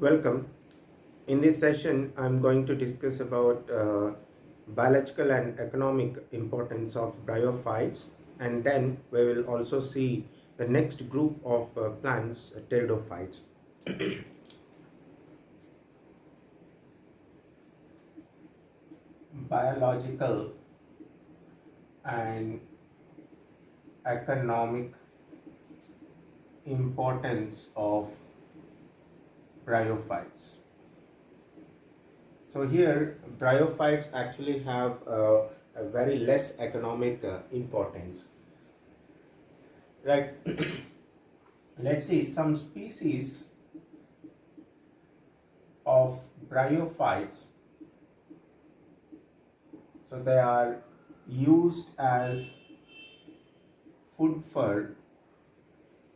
Welcome. In this session, I'm going to discuss about biological and economic importance of bryophytes, and then we will also see the next group of plants, pteridophytes. Biological and economic importance of bryophytes. So here, bryophytes actually have a very less economic importance, right? Let's see some species of bryophytes. So they are used as food for.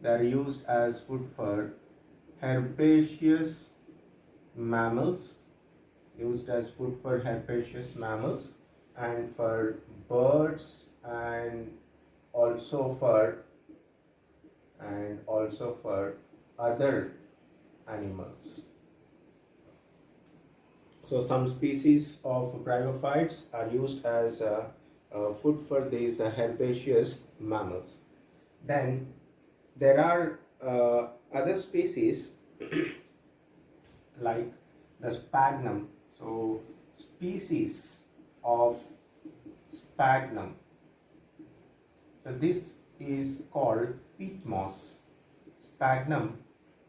They are used as food for herbaceous mammals. Used as food for herbaceous mammals and for birds and also for other animals. So some species of bryophytes are used as food for these herbaceous mammals. Then there are other species like the sphagnum. So species of sphagnum. So this is called peat moss. Sphagnum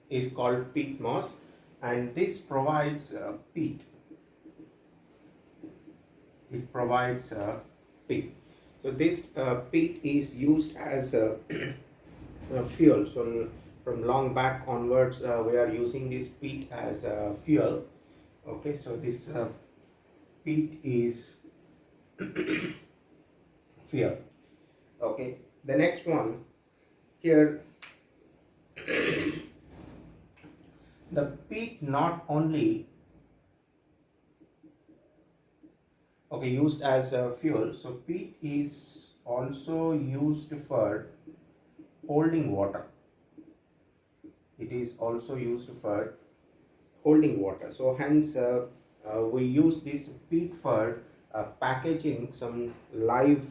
is called peat moss, and this provides peat. It provides peat. So this peat is used as fuel. So from long back onwards, we are using this peat as fuel. Okay, so this peat is fuel. Okay, the next one here, the peat not only used as fuel. So peat is also used for holding water. It is also used for holding water. So hence we use this peat for packaging some live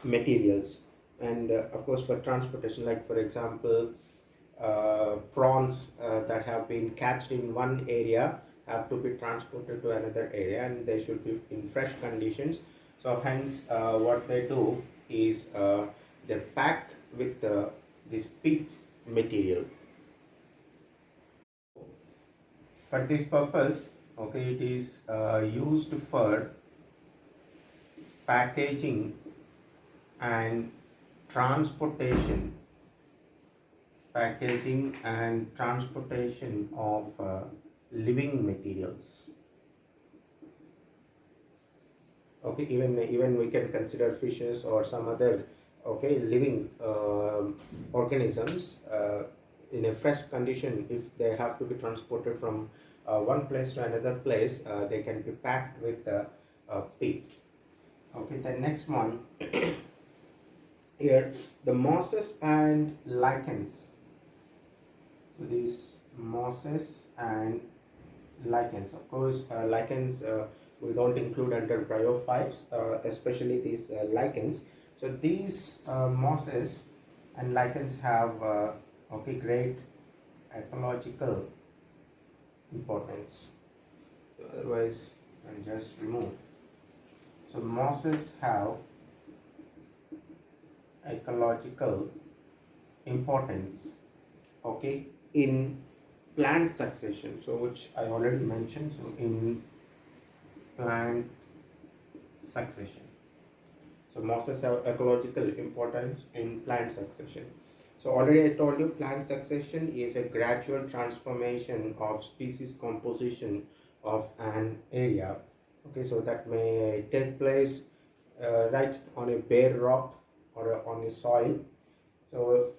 materials, and of course for transportation, like for example prawns that have been catched in one area have to be transported to another area, and they should be in fresh conditions. So hence what they do is they pack with this peat material. For this purpose, it is used for packaging and transportation of living materials. Even we can consider fishes or some other living organisms in a fresh condition. If they have to be transported from one place to another place, they can be packed with peat. The next one here, the mosses and lichens. So these mosses and lichens, of course lichens we don't include under bryophytes, especially these lichens. So these mosses and lichens have great ecological importance. Otherwise I'll just remove. So mosses have ecological importance in plant succession, so which I already mentioned. So in plant succession, so mosses have ecological importance in plant succession. So already I told you, plant succession is a gradual transformation of species composition of an area. So that may take place right on a bare rock or on a soil. So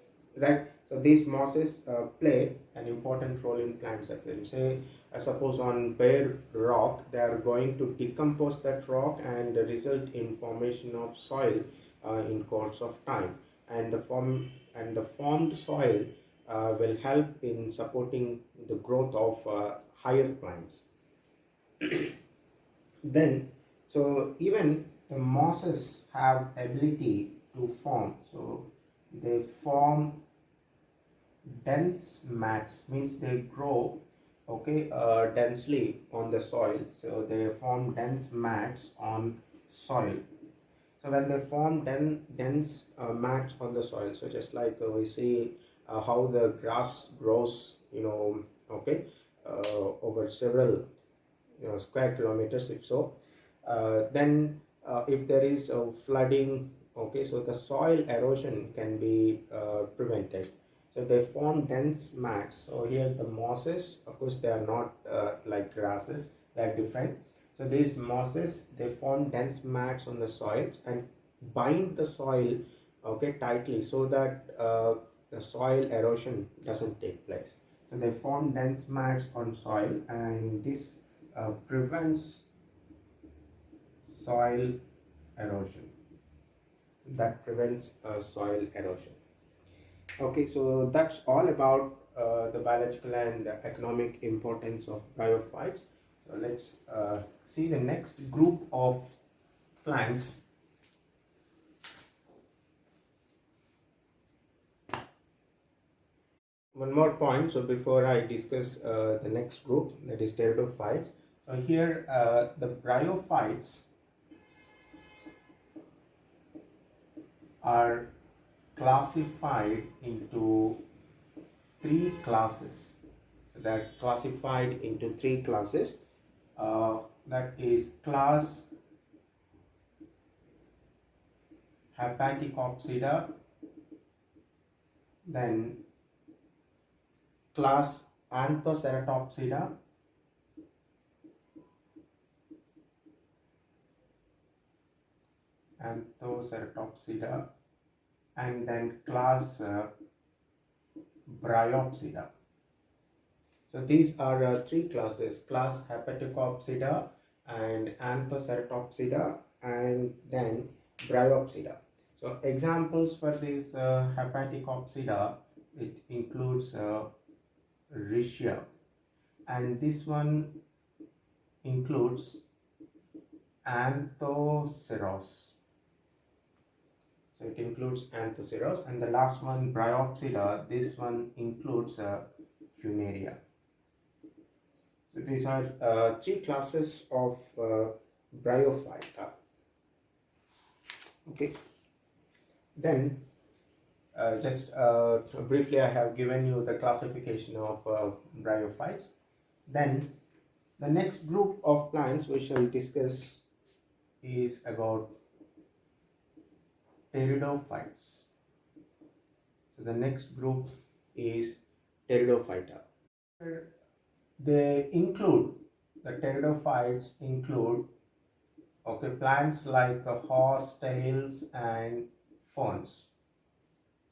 these mosses play an important role in plant succession. Say suppose on bare rock, they are going to decompose that rock and result in formation of soil in course of time, and the formed soil will help in supporting the growth of higher plants. Then, so even the mosses have ability to form. So they form dense mats, means they grow, okay, densely on the soil. So they form dense mats on soil. So when they form dense mats on the soil, so just like we see how the grass grows, okay, over several square kilometers, if so, then if there is flooding, okay, so the soil erosion can be prevented. So they form dense mats. So here the mosses, of course, they are not like grasses, they are different. So these mosses, they form dense mats on the soil and bind the soil, okay, tightly, so that the soil erosion doesn't take place. So they form dense mats on soil, and this prevents soil erosion. That prevents soil erosion. Okay, so that's all about the biological and economic importance of bryophytes. So let's see the next group of plants. One more point, so before I discuss the next group, that is pteridophytes. So here the bryophytes are classified into three classes. So they are classified into three classes. That is class Hepaticopsida, then class Anthoceratopsida, and then class Bryopsida. So these are three classes: class Hepaticopsida and Anthoceratopsida, and then Bryopsida. So examples for this Hepaticopsida, it includes Riccia, and this one includes Anthoceros. So it includes Anthoceros, and the last one, Bryopsida, this one includes Funaria. So these are three classes of Bryophyta. Okay. Then just briefly, I have given you the classification of Bryophytes. Then the next group of plants we shall discuss is about Pteridophytes. So the next group is Pteridophyta. They include, the Pteridophytes include, okay, plants like horsetails and ferns.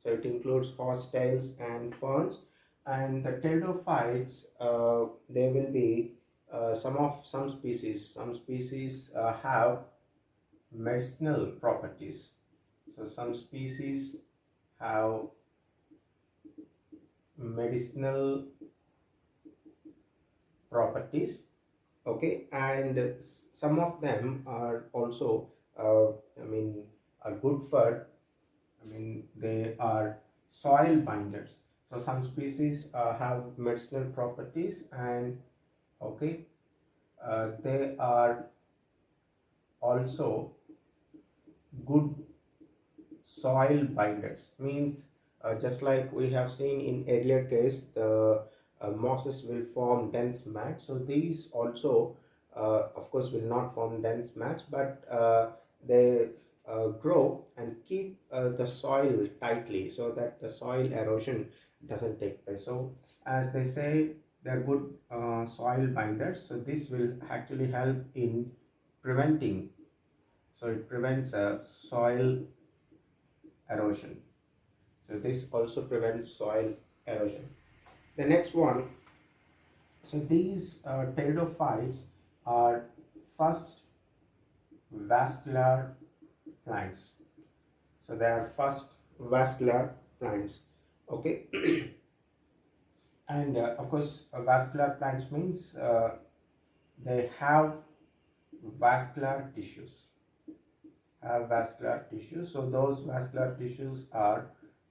So it includes horsetails and ferns, and the Pteridophytes, there will be some species. Some species have medicinal properties. So some species have medicinal properties, okay, and some of them are also are good for, they are soil binders. So some species have medicinal properties, and okay, they are also good soil binders, means just like we have seen in earlier case, the mosses will form dense mats. So these also of course will not form dense mats, but they grow and keep the soil tightly, so that the soil erosion doesn't take place. So as they say, they're good soil binders. So this will actually help in preventing, so it prevents soil erosion. So this also prevents soil erosion. The next one, so these pteridophytes are first vascular plants. So they are first vascular plants, okay. And of course, vascular plants means they have vascular tissues. So those vascular tissues are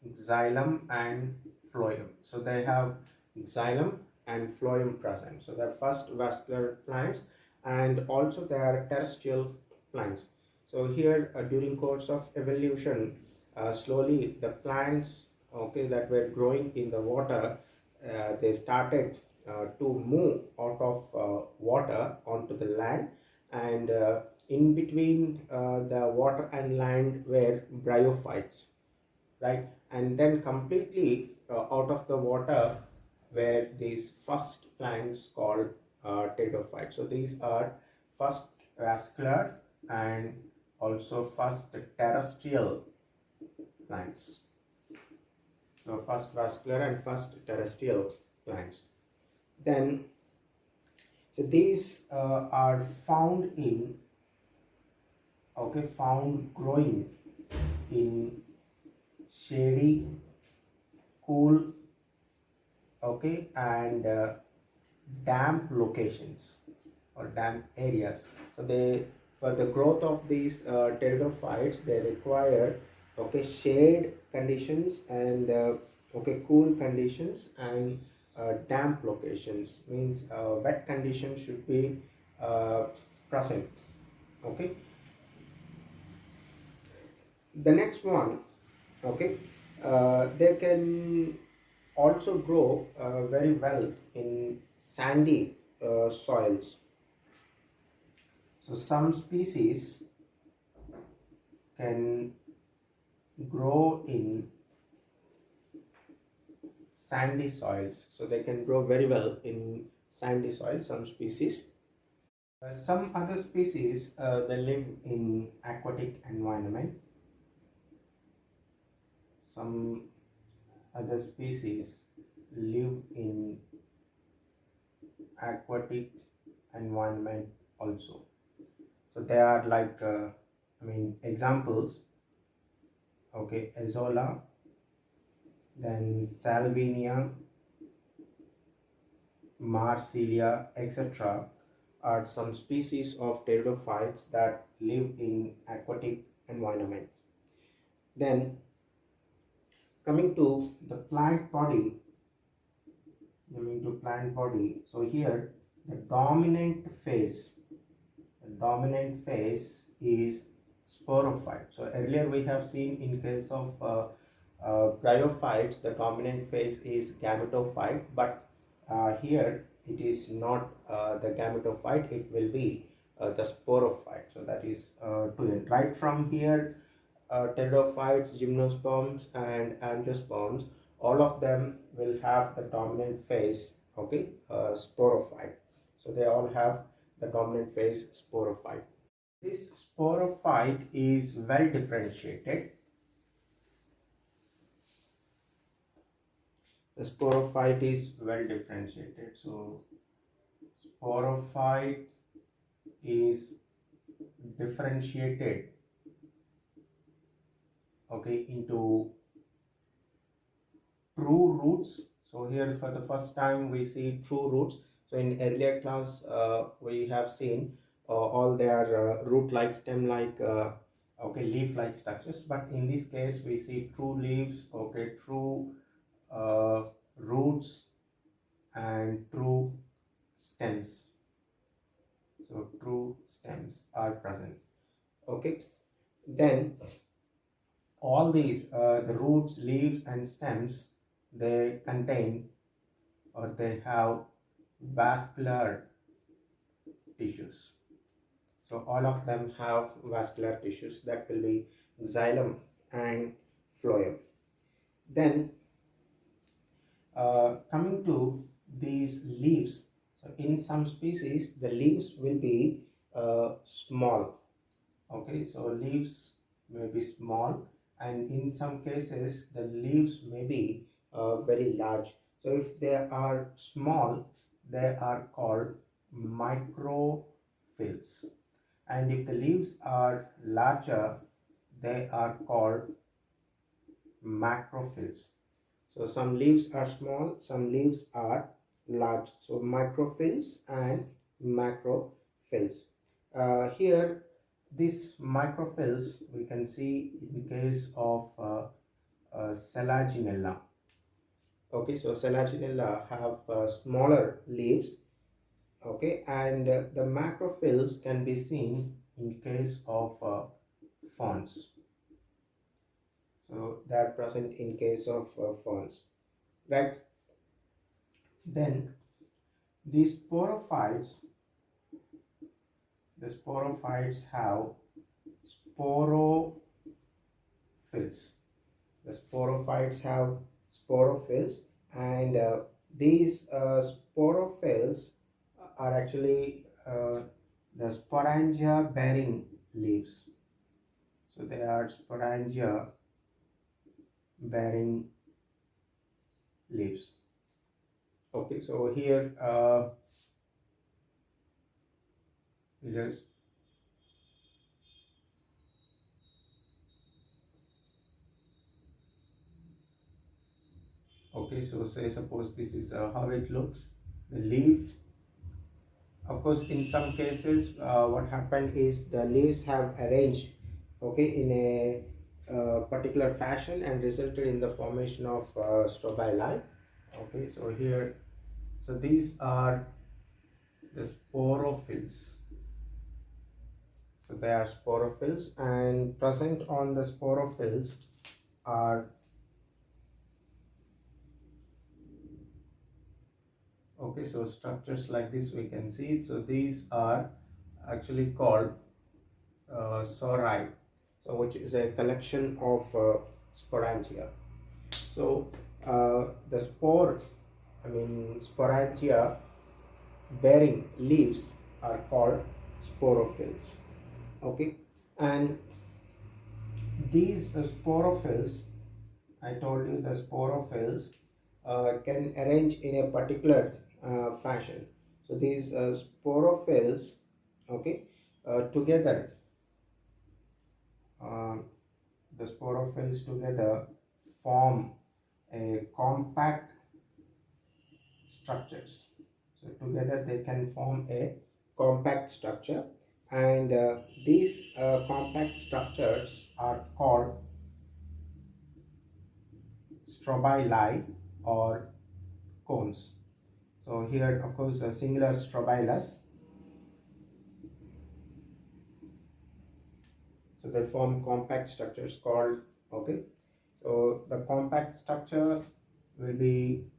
xylem and phloem. So they have xylem and phloem present. So they're first vascular plants, and also they are terrestrial plants. So here during course of evolution, slowly the plants, okay, that were growing in the water, they started to move out of water onto the land, and in between the water and land were bryophytes, right? And then completely out of the water were these first plants called pteridophytes. So these are first vascular and also first terrestrial plants. So first vascular and first terrestrial plants. Then, so these are found in, okay, found growing in shady, cool, okay, and damp locations or damp areas. So they, for the growth of these pteridophytes, they require, okay, shade conditions and okay, cool conditions and damp locations. Means wet conditions should be uh, present. Okay, the next one, okay, they can also grow very well in sandy soils. So some species can grow in sandy soils. So they can grow very well in sandy soils, some species. Some other species, they live in aquatic environment. Some other species live in aquatic environment also. So they are like, examples, okay, Azolla, then Salvinia, Marsilia, etc. are some species of pteridophytes that live in aquatic environment. Then coming to the plant body, so here the dominant phase is sporophyte. So earlier we have seen in case of bryophytes, the dominant phase is gametophyte, but here it is not the gametophyte, it will be the sporophyte. So that is right from here, pteridophytes, gymnosperms and angiosperms, all of them will have the dominant phase, okay, sporophyte. So they all have the dominant phase sporophyte. This sporophyte is well differentiated. The sporophyte is well differentiated. So sporophyte is differentiated, okay, into true roots. So here for the first time we see true roots. So in earlier class we have seen all their root-like, stem-like, okay, leaf-like structures. But in this case we see true leaves, okay, true roots and true stems. So true stems are present. Okay. Then all these the roots, leaves and stems, they contain or they have vascular tissues. So all of them have vascular tissues, that will be xylem and phloem. Then coming to these leaves, so in some species the leaves will be small, okay, so leaves may be small, and in some cases the leaves may be very large. So if they are small, they are called microphyls, and if the leaves are larger, they are called macrophyls. So some leaves are small, some leaves are large. So microphyls and macrophyls. Here, these microphyls we can see in case of Selaginella. Okay, so Selaginella have smaller leaves. Okay, and the macrophyls can be seen in case of ferns. So they are present in case of ferns, right? Then these sporophytes have sporophylls. The sporophytes have sporophylls, and these sporophylls are actually the sporangia bearing leaves. So they are sporangia bearing leaves. Okay, so here it is. Okay, so say suppose this is how it looks. The leaf, of course, in some cases, what happened is the leaves have arranged, okay, in a particular fashion and resulted in the formation of strobili. Okay, so here, so these are the sporophylls. So they are sporophylls, and present on the sporophylls are, okay, so structures like this we can see. So these are actually called sori, so which is a collection of sporangia. So the sporangia bearing leaves are called sporophylls. Okay, and these sporophylls, I told you the sporophylls can arrange in a particular fashion. So these sporophylls, okay, together, uh, the sporophylls together form a compact structures. So together they can form a compact structure, and these compact structures are called strobili or cones. So here, of course, a singular strobilus. So they form compact structures called, okay. So the compact structure will be,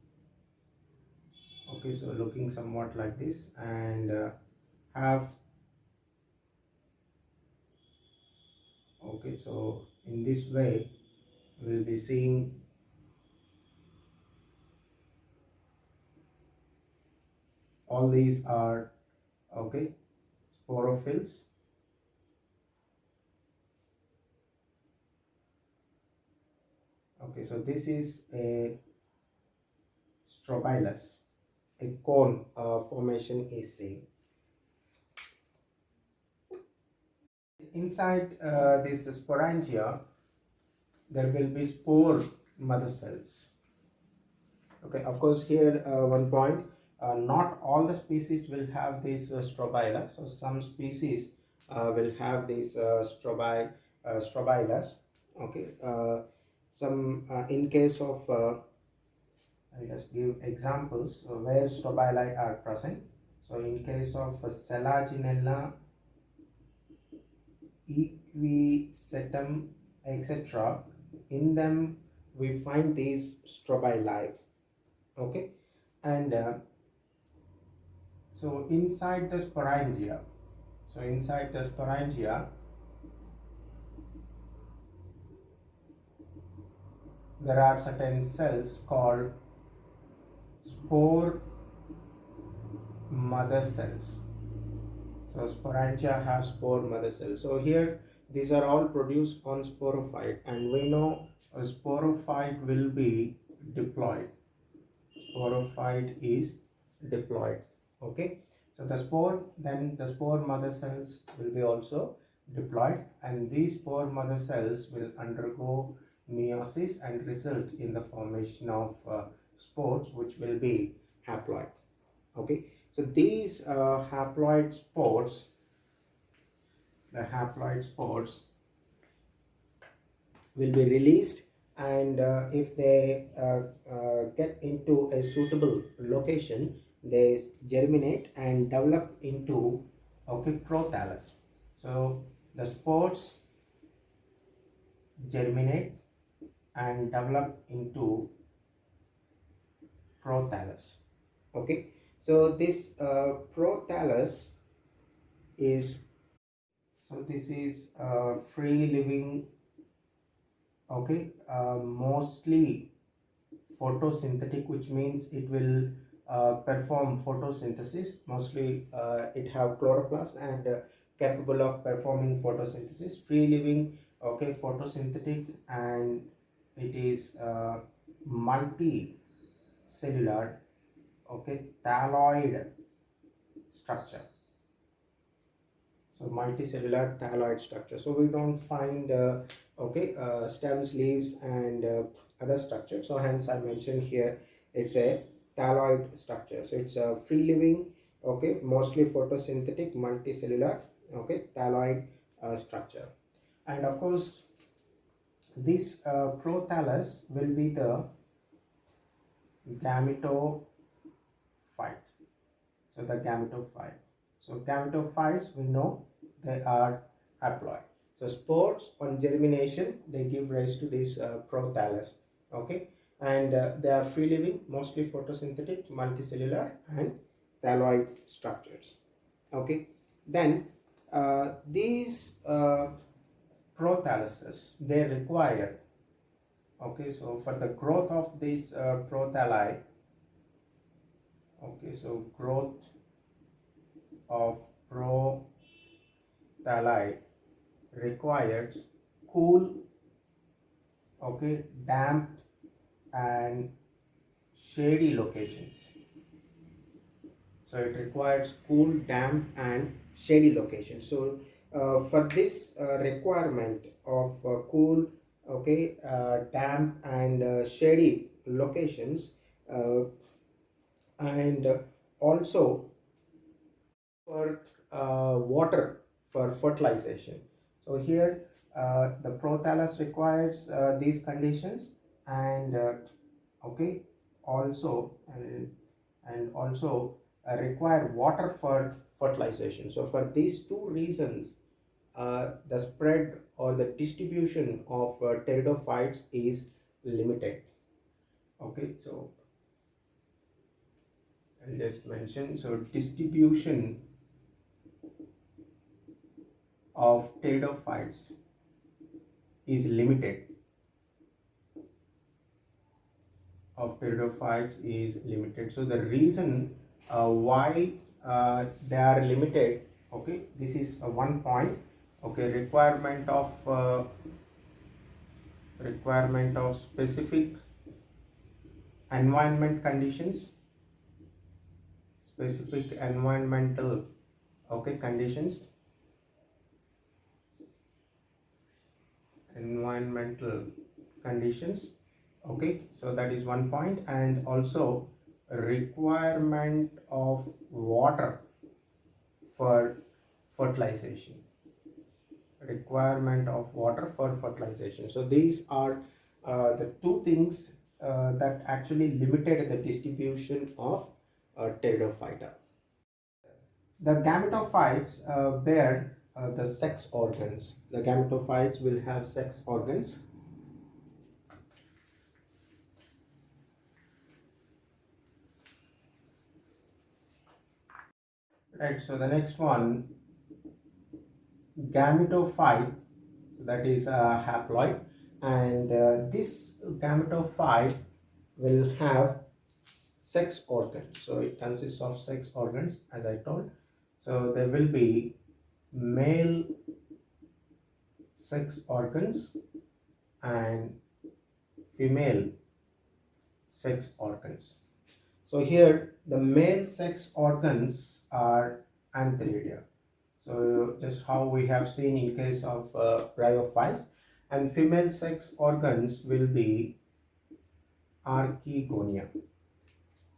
okay, so looking somewhat like this, and have, okay, so in this way we'll be seeing, all these are, okay, sporophylls. Okay, so this is a strobilus, a cone formation is seen. Inside this sporangia, there will be spore mother cells. Okay, of course, here one point, not all the species will have this strobila. So some species will have this strobilus. Okay, some in case of I'll just give examples where strobili are present. So in case of Selaginella, Equisetum, etc., in them we find these strobili. Okay, and so inside the sporangia, there are certain cells called spore mother cells. So sporangia have spore mother cells. So here these are all produced on sporophyte, and we know a sporophyte will be diploid. Sporophyte is diploid. Okay, so the spore mother cells will be also diploid, and these spore mother cells will undergo meiosis and result in the formation of spores, which will be haploid. Okay, so these haploid spores, the haploid spores will be released, and if they get into a suitable location, they germinate and develop into, okay, prothallus. So the spores germinate and develop into prothallus. Okay, so this prothallus is, so this is free living, okay, mostly photosynthetic, which means it will perform photosynthesis. Mostly it have chloroplast and capable of performing photosynthesis, free living, okay, photosynthetic, and it is multicellular, okay, thalloid structure. So multicellular thalloid structure. So we don't find okay, stems, leaves, and other structures. So hence I mentioned here it's a thalloid structure. So it's a free living, okay, mostly photosynthetic, multicellular, okay, thalloid structure. And of course, this prothallus will be the gametophyte. So the gametophyte. So gametophytes, we know they are haploid. So spores on germination, they give rise to this prothallus. Okay, and they are free living, mostly photosynthetic, multicellular, and thalloid structures. Okay, then these prothalluses, they require, okay, so for the growth of these prothalli, okay, so growth of prothalli requires cool, okay, damp and shady locations. So it requires cool, damp and shady locations. So for this requirement of cool, okay, damp and shady locations, and also for water for fertilization. So here the prothallus requires these conditions, and okay, also and also require water for fertilization. So for these two reasons, the spread or the distribution of pteridophytes is limited. Okay, so I'll just mention, so distribution of pteridophytes is limited. So the reason why they are limited, okay, this is one point. Okay, requirement of specific environment conditions, specific environmental, okay, conditions, okay, so that is one point. And also requirement of water for fertilization, so these are the two things that actually limited the distribution of pteridophyta. The gametophytes bear the sex organs. The gametophytes will have sex organs. Right, so the next one, gametophyte, that is haploid, and this gametophyte will have sex organs. So it consists of sex organs, as I told. So there will be male sex organs and female sex organs. So here the male sex organs are antheridia. So just how we have seen in case of bryophytes, and female sex organs will be archegonia.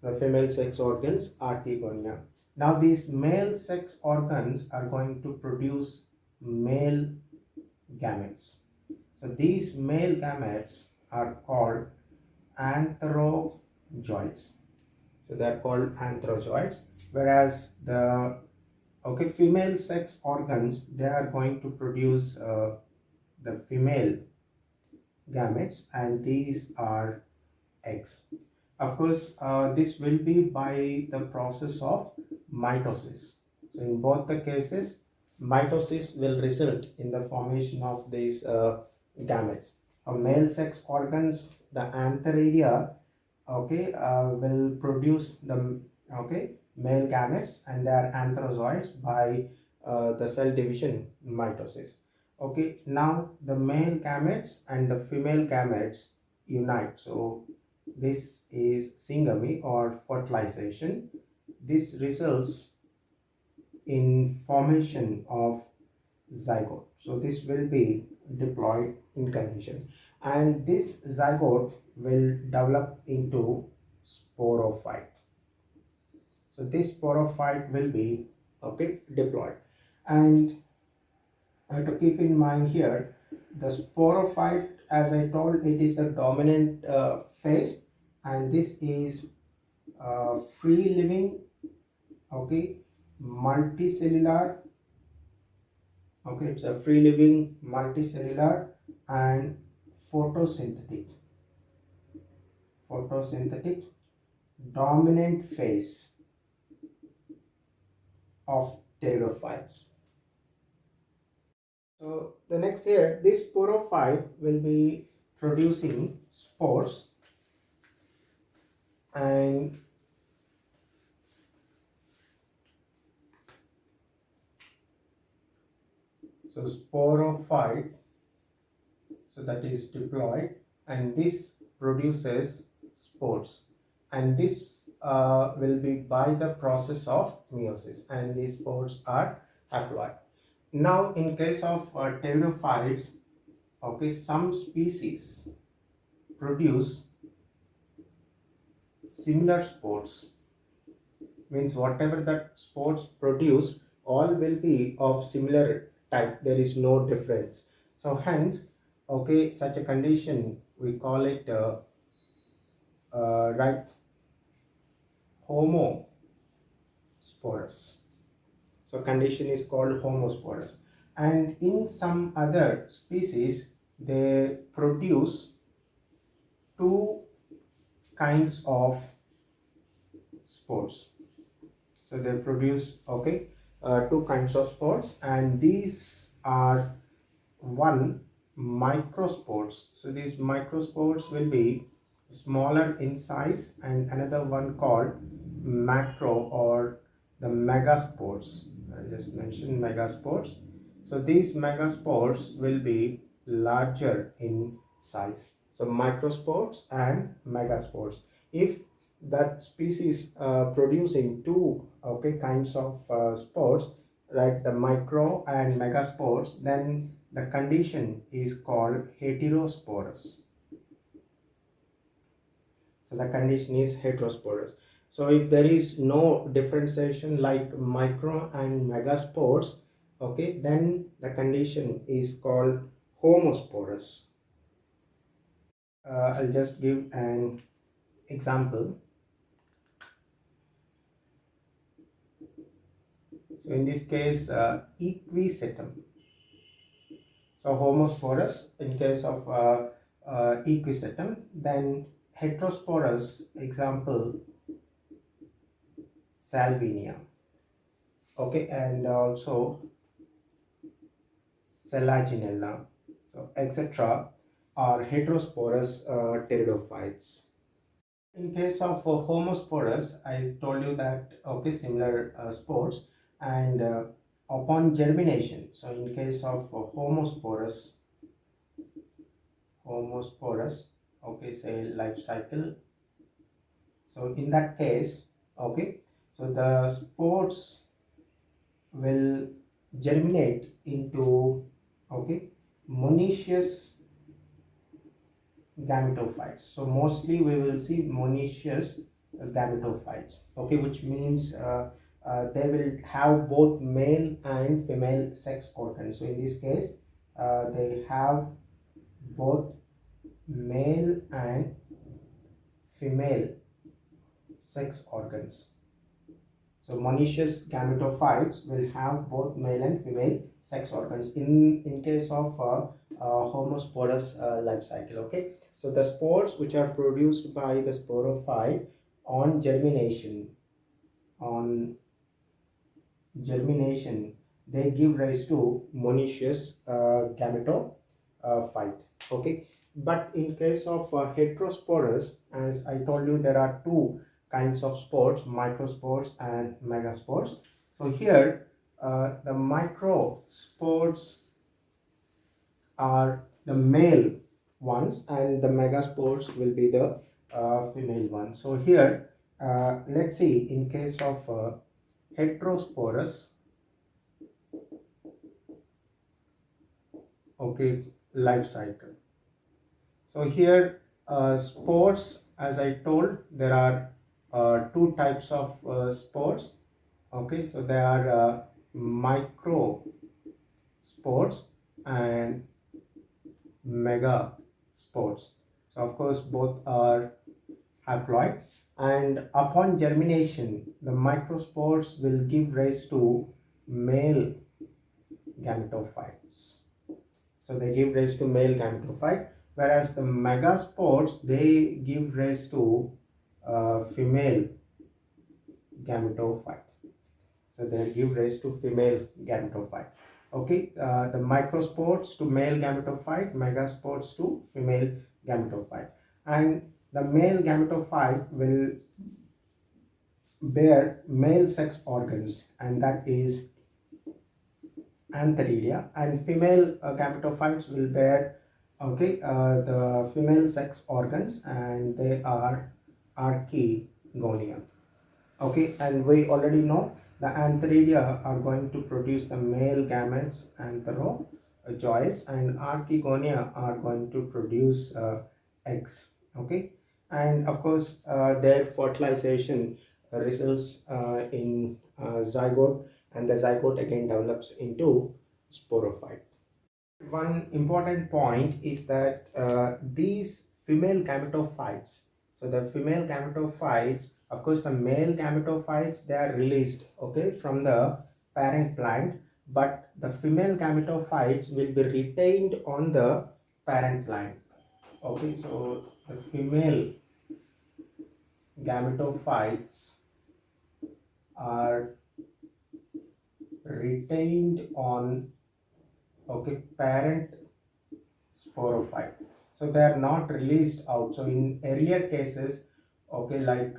So female sex organs, archegonia. Now these male sex organs are going to produce male gametes. So these male gametes are called antherozoids. So they are called antherozoids, whereas the female sex organs, they are going to produce the female gametes, and these are eggs. Of course, this will be by the process of mitosis. So in both the cases, mitosis will result in the formation of these gametes. Male sex organs, the antheridia, will produce the male gametes, and they are antherozoids by the cell division mitosis. Okay, now the male gametes and the female gametes unite. So this is syngamy or fertilization. This results in formation of zygote. So this will be diploid in condition, and this zygote will develop into sporophyte. So this sporophyte will be diploid, and to keep in mind here, the sporophyte, as I told, it is the dominant phase, and this is free living, multicellular. It's a free living, multicellular, and photosynthetic dominant phase of pteridophytes. So the next here, this sporophyte will be producing spores, and so sporophyte, so that is diploid, and this produces spores, and this will be by the process of meiosis, and these spores are haploid. Now in case of pteridophytes, some species produce similar spores, means whatever that spores produce, all will be of similar type, there is no difference. So hence, such a condition we call it right, homosporous. So condition is called homosporous, and in some other species they produce two kinds of spores. So they produce two kinds of spores, and these are one, microspores. So these microspores will be smaller in size, and another one called macro or the megaspores. I just mentioned megaspores. So these megaspores will be larger in size. So microspores and megaspores. If that species producing two kinds of spores, right, the micro and megaspores, then the condition is called heterosporous. So the condition is heterosporous. So if there is no differentiation like micro and megaspores, then the condition is called homosporous. I'll just give an example. So in this case, equisetum. So homosporous in case of equisetum, then heterosporous, example Salvinia, and also Selaginella, so etc. are heterosporous pteridophytes. In case of homosporous, I told you that similar spores, and upon germination. So in case of homosporous, say life cycle. So in that case, so the spores will germinate into monoecious gametophytes. So mostly we will see monoecious gametophytes, okay, which means they will have both male and female sex organs. So in this case, they have both male and female sex organs. So monoecious gametophytes will have both male and female sex organs in case of homosporous life cycle. Okay, so the spores which are produced by the sporophyte on germination, on germination, they give rise to monoecious gametophyte. Okay, but in case of heterosporous, as I told you, there are two kinds of spores, microspores and megaspores. So here the microspores are the male ones and the megaspores will be the female ones. So here let's see, in case of heterosporous, okay, life cycle. So here spores, as I told, there are two types of spores. Okay, so there are micro spores and mega spores. So of course both are haploid, and upon germination the microspores will give rise to male gametophytes. So they give rise to male gametophyte, whereas the megaspores, they give rise to female gametophyte. So they give rise to female gametophyte. Okay, the microspores to male gametophyte, megaspores to female gametophyte, and the male gametophyte will bear male sex organs, and that is antheridia, and female gametophytes will bear, okay, the female sex organs, and they are archegonia. Okay, and we already know the antheridia are going to produce the male gametes, antherozoids, and archegonia are going to produce eggs. Okay, and of course their fertilization results in zygote, and the zygote again develops into sporophyte. One important point is that these female gametophytes, so the female gametophytes, of course the male gametophytes, they are released, okay, from the parent plant, but the female gametophytes will be retained on the parent plant. Okay, so the female gametophytes are retained on, okay, parent sporophyte. So they are not released out. So in earlier cases, okay, like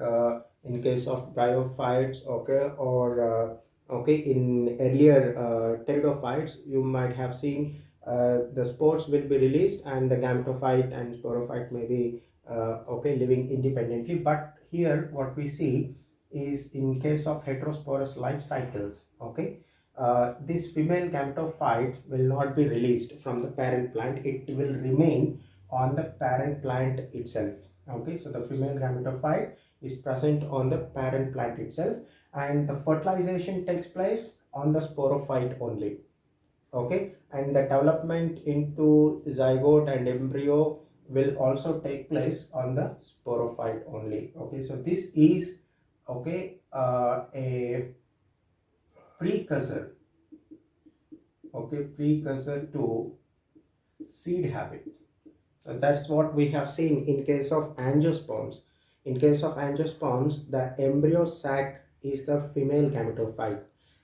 in case of bryophytes, okay, or okay, in earlier pteridophytes, you might have seen the spores will be released and the gametophyte and sporophyte may be okay, living independently. But here what we see is, in case of heterosporous life cycles, okay, this female gametophyte will not be released from the parent plant. It will remain on the parent plant itself. Okay, so the female gametophyte is present on the parent plant itself, and the fertilization takes place on the sporophyte only. Okay, and the development into zygote and embryo will also take place on the sporophyte only. Okay, so this is, okay, a precursor, okay, precursor to seed habit. So that's what we have seen in case of angiosperms. In case of angiosperms, the embryo sac is the female gametophyte,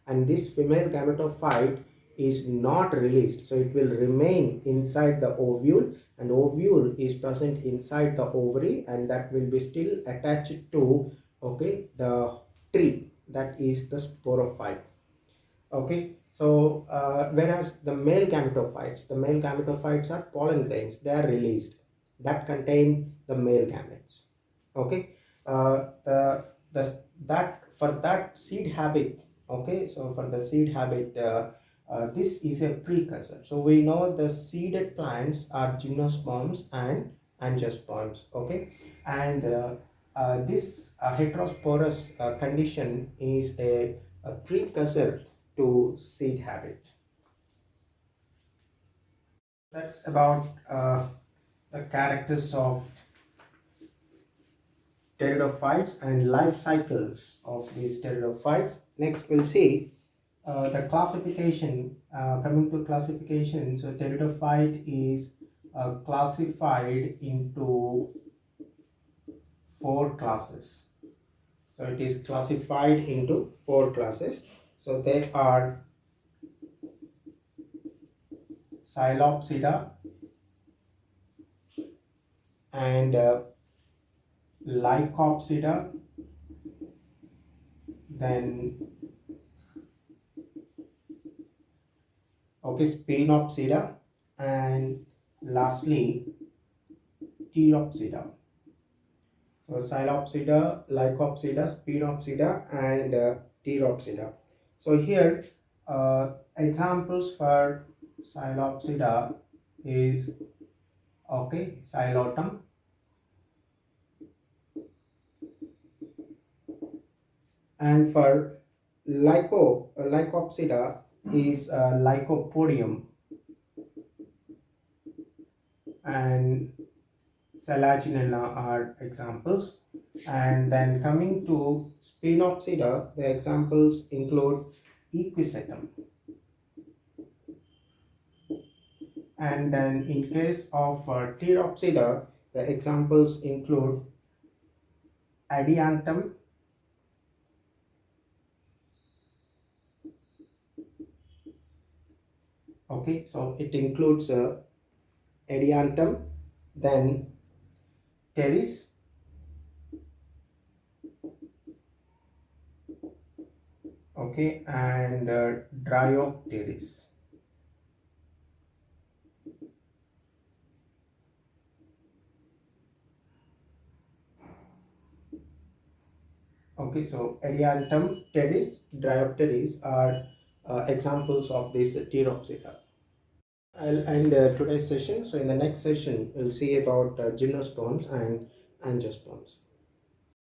and this female gametophyte is not released, so it will remain inside the ovule, and ovule is present inside the ovary, and that will be still attached to, okay, the tree, that is the sporophyte. Okay, so whereas the male gametophytes are pollen grains, they are released, that contain the male gametes. Okay, that for that seed habit, okay, so for the seed habit, this is a precursor. So we know the seeded plants are gymnosperms and angiosperms. Okay, and this heterosporous condition is a precursor to seed habit. That's about the characters of pteridophytes and life cycles of these pteridophytes. Next, we'll see the classification. Coming to classification, so pteridophyte is classified into four classes. So it is classified into four classes. So they are Psilopsida and Lycopsida, then Spinopsida, and lastly Pteropsida. So Psilopsida, Lycopsida, Spinopsida, and Pteropsida. So here examples for Psilopsida is Xylotum, and for Lycopsida is Lycopodium, and Selaginella are examples. And then coming to Spinopsida, the examples include Equisetum. And then in case of Pteropsida, the examples include Adiantum, okay, so it includes Adiantum, then Pteris, okay, and Dryopteris. Okay, so Adiantum, Pteris, Dryopteris are examples of this Pteropsida. I'll end today's session. So in the next session, we'll see about gymnosperms and angiosperms.